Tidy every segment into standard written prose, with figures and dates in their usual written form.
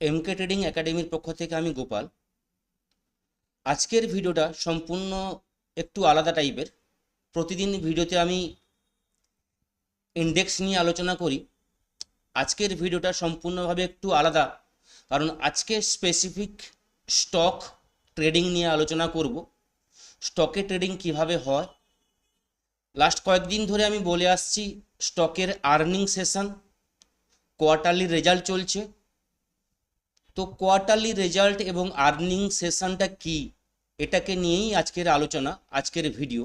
এমকে trading একাডেমির পক্ষ থেকে আমি গোপাল। আজকের ভিডিওটা সম্পূর্ণ একটু আলাদা টাইপের। প্রতিদিন ভিডিওতে আমি ইন্ডেক্স নিয়ে আলোচনা করি। আজকের ভিডিওটা সম্পূর্ণভাবে একটু আলাদা, কারণ আজকে স্পেসিফিক স্টক ট্রেডিং নিয়ে আলোচনা করব। স্টকে ট্রেডিং কিভাবে হয়। লাস্ট কয়েকদিন ধরে আমি বলে আসছি স্টকের আর্নিং সেশন, কোয়ার্টারলি রেজাল্ট চলছে। তো কোয়ার্টারলি রেজাল্ট এবং আর্নিং সেশনটা কি, এটাকে নিয়েই আজকের আলোচনা, আজকের ভিডিও।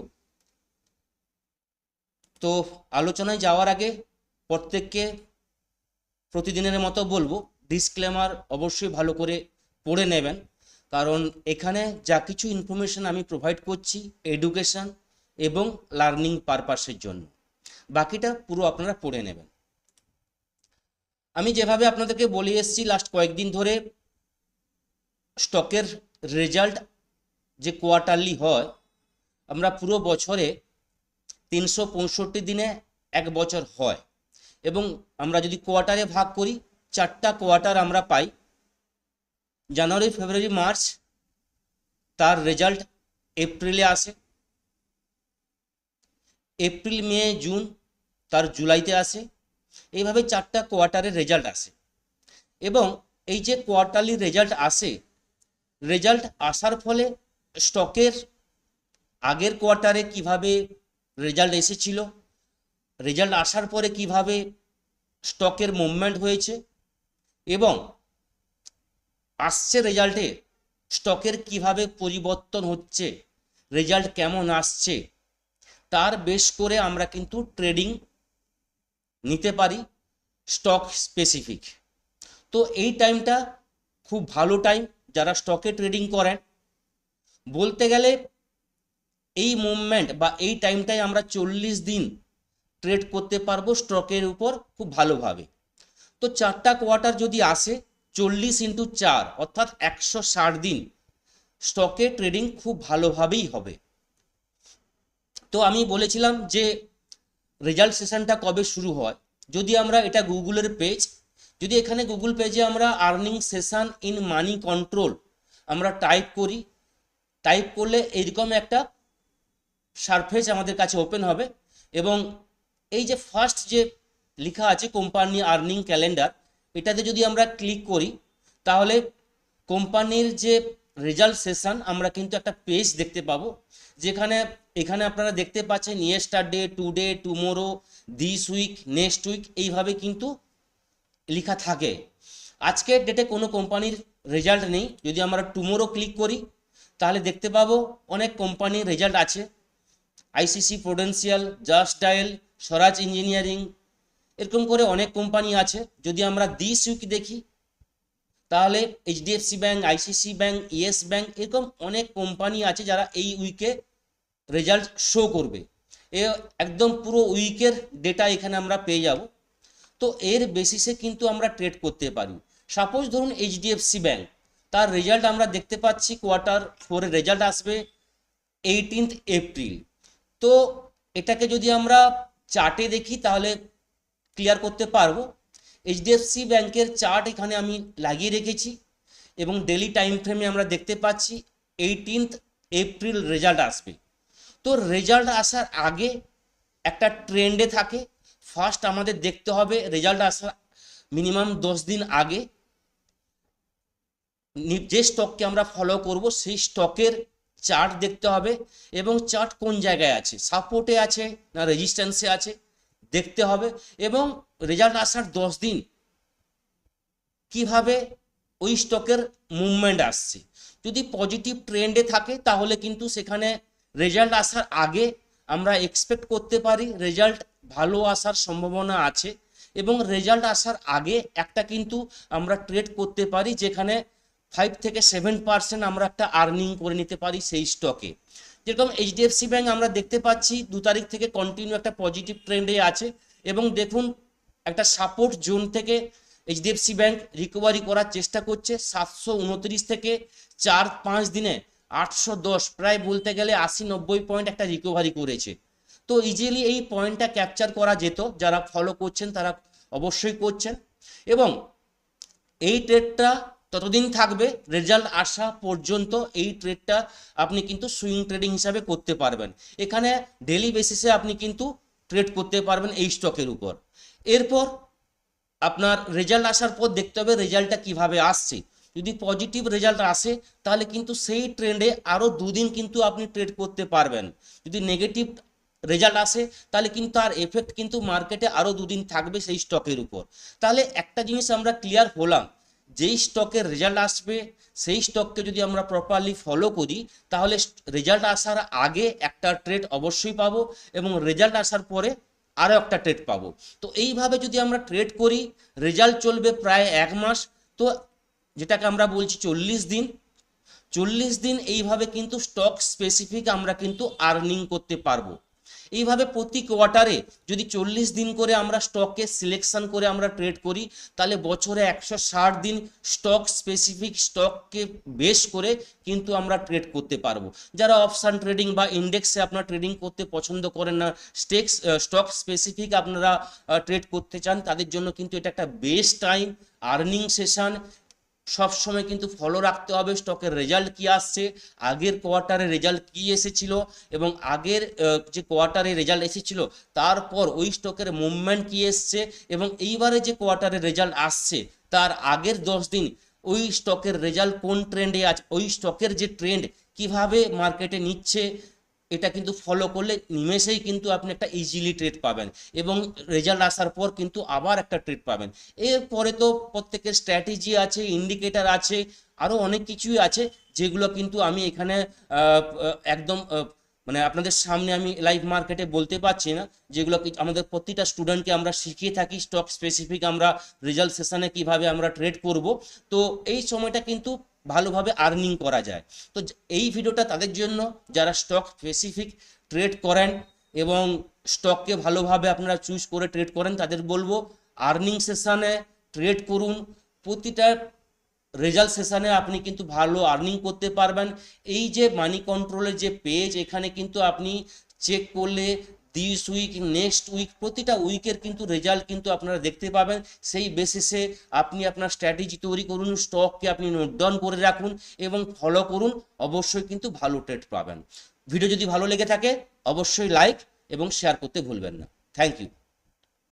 তো আলোচনায় যাওয়ার আগে প্রত্যেককে প্রতিদিনের মতো বলবো, ডিসক্লেমার অবশ্যই ভালো করে পড়ে নেবেন, কারণ এখানে যা কিছু ইনফরমেশন আমি প্রোভাইড করছি এডুকেশন এবং লার্নিং পারপাসের জন্য, বাকিটা পুরো আপনারা পড়ে নেবেন। আমি যেভাবে আপনাদেরকে বলে এসেছি লাস্ট কয়েকদিন ধরে, স্টকের রেজাল্ট যে কোয়ার্টারলি হয়, আমরা পুরো বছরে 365 দিনে এক বছর হয়, এবং আমরা যদি কোয়ার্টারে ভাগ করি, 4টা কোয়ার্টার আমরা পাই। জানুয়ারি, ফেব্রুয়ারি, মার্চ, তার রেজাল্ট এপ্রিলে আসে। এপ্রিল, মে, জুন তার জুলাইতে আসে। এইভাবে 4টা কোয়ার্টারের রেজাল্ট আসে। এবং এই যে কোয়ার্টারলি রেজাল্ট আসে, রেজাল্ট আসার ফলে স্টকের আগের কোয়ার্টারে কিভাবে রেজাল্ট এসেছিল, রেজাল্ট আসার পরে কিভাবে স্টকের মুভমেন্ট হয়েছে, এবং আসছে রেজাল্টে স্টকের কিভাবে পরিবর্তন হচ্ছে, রেজাল্ট কেমন আসছে, তার বেশ করে আমরা কিন্তু ট্রেডিং নিতে পারি স্টক স্পেসিফিক। তো এই টাইমটা খুব ভালো টাইম যারা স্টকে ট্রেডিং করেন। বলতে গেলে এই মুভমেন্ট বা এই টাইমটায় আমরা 40 দিন ট্রেড করতে পারবো স্টকের উপর খুব ভালোভাবে। তো 4টা কোয়ার্টার যদি আসে, 40 × 4 অর্থাৎ 160 দিন স্টকে ট্রেডিং খুব ভালোভাবেই হবে। তো আমি বলেছিলাম যে রেজাল্ট সেশনটা কবে শুরু হয়। যদি আমরা এটা গুগলের পেজ, যদি এখানে গুগল পেজে আমরা earning session in money control আমরা টাইপ করি, টাইপ করলে এইরকম একটা সারফেস আমাদের কাছে ওপেন হবে, এবং এই যে ফার্স্ট যে লেখা আছে কোম্পানি আর্নিং ক্যালেন্ডার, এটাতে যদি আমরা ক্লিক করি, তাহলে কোম্পানির যে রেজাল্ট সেশন আমরা কিন্তু একটা পেজ দেখতে পাবো, যেখানে এখানে আপনারা দেখতে পাচ্ছেন yesterday, today, tomorrow, this week, next week, এইভাবে কিন্তু লেখা থাকে। আজকের ডেটে কোনো কোম্পানির রেজাল্ট নেই। যদি আমরা টুমোরো ক্লিক করি, তাহলে দেখতে পাবো অনেক কোম্পানির রেজাল্ট আছে। আইসিসি প্রুডেন্সিয়াল, জাস্ট ডায়াল, স্বরাজ ইঞ্জিনিয়ারিং, এরকম করে অনেক কোম্পানি আছে। যদি আমরা দিস উইক দেখি, তাহলে HDFC bank, ICC bank, yes bank, এরকম অনেক কোম্পানি আছে যারা এই উইকে রেজাল্ট শো করবে। এ একদম পুরো উইকের ডেটা এখানে আমরা পেয়ে যাব। তো এর বেসিসে কিন্তু আমরা ট্রেড করতে পারি। সাপোজ ধরুন এইচডিএফসি ব্যাংক, তার রেজাল্ট আমরা দেখতে পাচ্ছি কোয়ার্টার 4-এর রেজাল্ট আসবে 18 এপ্রিল। তো এটাকে যদি আমরা চার্টে দেখি, তাহলে ক্লিয়ার করতে পারবো। এইচডিএফসি ব্যাংকের চার্ট এখানে আমি লাগিয়ে রেখেছি, এবং ডেলি টাইম ফ্রেমে আমরা দেখতে পাচ্ছি 18 এপ্রিল রেজাল্ট আসবে। তো রেজাল্ট আসার আগে একটা ট্রেন্ডে থাকে। ফার্স্ট আমাদের দেখতে হবে রেজাল্ট আসার মিনিমাম 10 দিন আগে যে স্টককে আমরা ফলো করব সেই স্টকের চার্ট দেখতে হবে, এবং চার্ট কোন জায়গায় আছে, সাপোর্টে আছে না রেজিস্ট্যান্সে আছে দেখতে হবে, এবং রেজাল্ট আসার 10 দিন কিভাবে ওই স্টকের মুভমেন্ট আসছে। যদি পজিটিভ ট্রেন্ডে থাকে, তাহলে কিন্তু সেখানে রেজাল্ট আসার আগে আমরা এক্সপেক্ট করতে পারি রেজাল্ট ভালো আসার সম্ভাবনা আছে, এবং রেজাল্ট আসার আগে একটা কিন্তু আমরা ট্রেড করতে পারি, যেখানে 5 থেকে 7% আমরা একটা আর্নিং করে নিতে পারি সেই স্টকে। যেরকম এইচডিএফসি ব্যাংক আমরা দেখতে পাচ্ছি 2 তারিখ থেকে কন্টিনিউ একটা পজিটিভ ট্রেন্ডে আছে, এবং দেখুন একটা সাপোর্ট জোন থেকে এইচডিএফসি ব্যাংক রিকভারি করার চেষ্টা করছে। 729 থেকে 4-5 দিনে 810, প্রায় বলতে গেলে 80-90 পয়েন্ট একটা রিকভারি করেছে। তো ইজিলি এই পয়েন্টটা ক্যাপচার করা যেত, যারা ফলো করছেন তারা অবশ্যই করছেন। এবং এই ট্রেডটা ততদিন থাকবে রেজাল্ট আসা পর্যন্ত। এই ট্রেডটা আপনি কিন্তু সুইং ট্রেডিং হিসাবে করতে পারবেন। এখানে ডেলি বেসিসে আপনি কিন্তু ট্রেড করতে পারবেন এই স্টকের উপর। এরপর আপনার রেজাল্ট আসার পর দেখতে হবে রেজাল্টটা কিভাবে আসছে। যদি পজিটিভ রেজাল্ট আসে তাহলে কিন্তু সেই ট্রেন্ডে আরও দুদিন কিন্তু আপনি ট্রেড করতে পারবেন। যদি নেগেটিভ রেজাল্ট আসে তাহলে কিন্তু তার এফেক্ট কিন্তু মার্কেটে আরও দুদিন থাকবে সেই স্টকের উপর। তাহলে একটা জিনিস আমরা ক্লিয়ার হলাম, যেই স্টকের রেজাল্ট আসবে সেই স্টককে যদি আমরা প্রপারলি ফলো করি তাহলে রেজাল্ট আসার আগে একটা ট্রেড অবশ্যই পাবো এবং রেজাল্ট আসার পরে আরও একটা ট্রেড পাবো। তো এইভাবে যদি আমরা ট্রেড করি রেজাল্ট চলবে প্রায় 1 মাস। তো যেটাকে আমরা বলছি 40 দিন। 40 দিন এইভাবে কিন্তু স্টক স্পেসিফিক আমরা কিন্তু আর্নিং করতে পারবো। এইভাবে প্রতি কোয়ার্টারে যদি 40 দিন করে আমরা স্টককে সিলেকশন করে আমরা ট্রেড করি তাহলে বছরে 160 দিন স্টক স্পেসিফিক স্টককে বেস করে কিন্তু আমরা ট্রেড করতে পারবো। যারা অপশান ট্রেডিং বা ইন্ডেক্সে আপনারা ট্রেডিং করতে পছন্দ করেন না, স্টক স্পেসিফিক আপনারা ট্রেড করতে চান, তাদের জন্য কিন্তু এটা একটা বেস্ট টাইম আর্নিং সেশন। সব সময় কিন্তু ফলো রাখতে হবে স্টকের রেজাল্ট কি আসছে, আগের কোয়ার্টারে রেজাল্ট কি এসেছিল এবং আগের যে কোয়ার্টারে রেজাল্ট এসেছিল তারপর ওই স্টকের মুভমেন্ট কি এসছে এবং এইবারে যে কোয়ার্টারে রেজাল্ট আসছে তার আগের 10 দিন ওই স্টকের রেজাল্ট কোন ট্রেন্ডে আছে, ওই স্টকের যে ট্রেন্ড কিভাবে মার্কেটে নিচ্ছে, এটা কিন্তু ফলো করলে নিমেষেই কিন্তু আপনি একটা ইজিলি ট্রেড পাবেন এবং রেজাল্ট আসার পর কিন্তু আবার একটা ট্রেড পাবেন। এরপরে তো প্রত্যেকের স্ট্র্যাটেজি আছে, ইন্ডিকেটার আছে, আরও অনেক কিছুই আছে যেগুলো কিন্তু আমি এখানে একদম মানে আপনাদের সামনে আমি লাইভ মার্কেটে বলতে পারছি না, যেগুলো আমাদের প্রতিটা স্টুডেন্টকে আমরা শিখিয়ে থাকি স্টক স্পেসিফিক আমরা রেজাল্ট সেশনে কিভাবে আমরা ট্রেড করব। তো এই সময়টা কিন্তু ভালোভাবে আর্নিং করা যায়। তো এই ভিডিওটা তাদের জন্য যারা স্টক স্পেসিফিক ট্রেড করেন এবং স্টককে ভালোভাবে আপনারা চুজ করে ট্রেড করেন, তাদের বলবো আর্নিং সেশনে ট্রেড করুন। প্রতিটা রেজাল্ট সেশনে আপনি কিন্তু ভালো আর্নিং করতে পারবেন। এই যে মানি কন্ট্রোলের যে পেজ, এখানে কিন্তু আপনি চেক করলে দিস উইক নেক্সট উইক প্রতিটা উইকের কিন্তু রেজাল্ট কিন্তু আপনারা দেখতে পাবেন। সেই বেসিসে আপনি আপনার স্ট্র্যাটেজি তৈরি করুন, স্টককে আপনি নোট ডাউন করে রাখুন এবং ফলো করুন, অবশ্যই কিন্তু ভালো ট্রেড পাবেন। ভিডিও যদি ভালো লেগে থাকে অবশ্যই লাইক এবং শেয়ার করতে ভুলবেন না। Thank you.